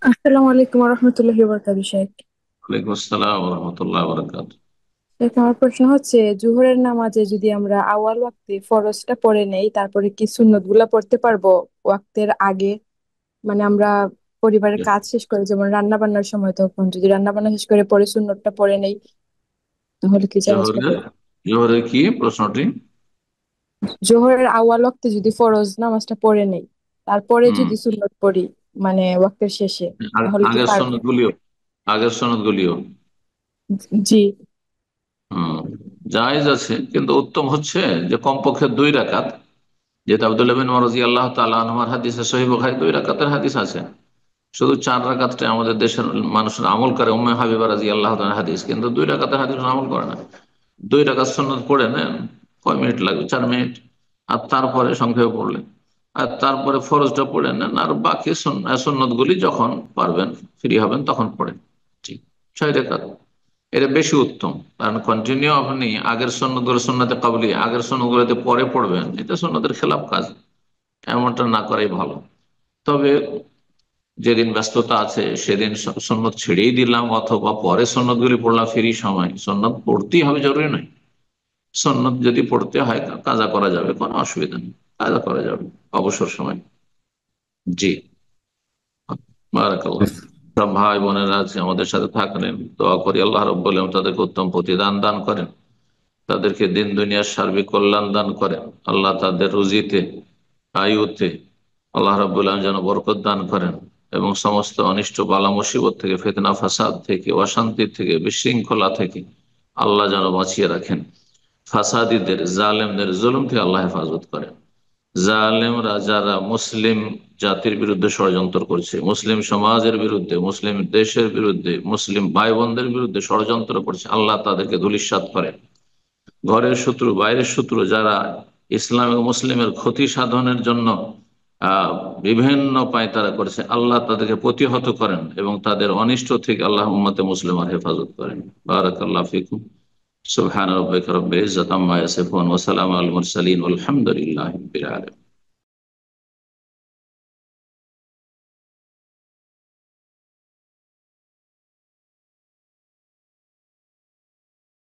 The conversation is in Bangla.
আসসালামু আলাইকুম রহমতুল্লাহি বারাকাতুহু শেখ। ওয়ালাইকুম আসসালাম রহমতুল্লাহ বরকাত। শেখ, আমার প্রশ্ন হচ্ছে, জোহরের নামাজে যদি আমরা আউয়াল ওয়াক্তে ফরজটা পড়ে নেই, তারপরে কি সুন্নত গুলা পড়তে পারবো ওয়াক্তের আগে? মানে আমরা পরিবারের কাজ শেষ করে, যেমন রান্না বান্নার সময়, তখন যদি রান্না বান্না শেষ করে পরে সুন্নতটা পড়ে নেই, তাহলে কি জায়েজ হবে? জোহরের জোহরের কি প্রশ্নটি? জোহরের আউয়াল ওয়াক্তে যদি ফরজ নামাজটা পড়ে নেই, তারপরে হুম। যদি সুন্নত পড়ি, মানে ওয়াক্তের শেষে, তাহলে কি আগের পারবো? সনদ গুলিও, আগের সনদ গুলিও। জি। হম। জায়েজ আছে, কিন্তু উত্তম হচ্ছে যে কমপক্ষে 2 রাকাত, যেটা আব্দুল্লাহ বিন ওমর রাদিয়াল্লাহু তাআলা আনহুর হাদিসে, সহিহ বুখারী 2 রাকাতের হাদিস আছে। শুধু 4 রাকাতটা আমাদের দেশের মানুষের আমল করে, উম্মে হাবিবা রাদিয়াল্লাহু তাআলার হাদিস, কিন্তু 2 রাকাতের হাদিস আমল করে না। 2 রাকাত সুন্নত পড়ে নেন, কয় মিনিট লাগবে? 4 মিনিট। আর তারপরে সংক্ষেপে পড়লেন, আর তারপরে ফরজটা পড়ে নেন, আর বাকি সুন্নত গুলি যখন পারবেন, ফ্রি হবেন, তখন পড়েন। ঠিক, 6 রাকাত। এটা বেশি উত্তম, কারণ কন্টিনিউ আপনি আগের সন্ন্যত গুলো, সুন্নতে কাবলি আগের সন্ন্যত গুলোতে পরে পড়বেন, এটা সুন্নতের খেলাফ কাজ। এমনটা না করাই ভালো। তবে যেদিন ব্যস্ততা আছে সেদিন সন্ন্যত ছেড়েই দিলাম, অথবা পরে সন্ন্যত গুলি পড়লাম, ফ্রি সময় সন্ন্যত পড়তেই হবে জরুরি নয়। সন্ন্যত যদি পড়তে হয় কাজা করা যাবে, কোনো অসুবিধা নেই, কাজা করা যাবে অবসর সময়। জি। বারাকাল্লাহ। সব ভাই বোনেরা আছে আমাদের সাথে থাকলেন, দোয়া করি আল্লাহ রাব্বুল আলামিন তাদেরকে উত্তম প্রতিদান দান করেন, তাদেরকে দিন দুনিয়ার সার্বিক কল্যাণ দান করেন। আল্লাহ তাদের রুজিতে, আয়ুতে আল্লাহ রাব্বুল আলামিন যেন বরকত দান করেন, এবং সমস্ত অনিষ্ট বালা মুসিবত থেকে, ফিতনা ফাসাদ থেকে, অশান্তি থেকে, বিশৃঙ্খলা থেকে আল্লাহ যেন বাঁচিয়ে রাখেন। ফাসাদিদের, জালেমদের জুলুম থেকে আল্লাহ হেফাজত করেন। জালেমরা যারা মুসলিম জাতির বিরুদ্ধে ষড়যন্ত্র করছে, মুসলিম সমাজের বিরুদ্ধে, মুসলিম দেশের বিরুদ্ধে, মুসলিম ভাই বোনদের বিরুদ্ধে ষড়যন্ত্র করছে, আল্লাহ তাদেরকে ধূলিসাৎ করেন। ঘরের শত্রু, বাইরের শত্রু যারা ইসলাম এবং মুসলিমের ক্ষতি সাধনের জন্য আহ বিভিন্ন পায়তারা করেছে, আল্লাহ তাদেরকে প্রতিহত করেন এবং তাদের অনিষ্ট থেকে আল্লাহ উম্মতে মুসলিমার হেফাজত করেন। বারাকাল্লাহু ফিকুম। সুবহান রাব্বিকা রাব্বিল ইজ্জাতি আম্মা ইয়াসিফুন ওয়া সালামুন আলাল মুরসালিন ওয়ালহামদুলিল্লাহি রাব্বিল আলামিন।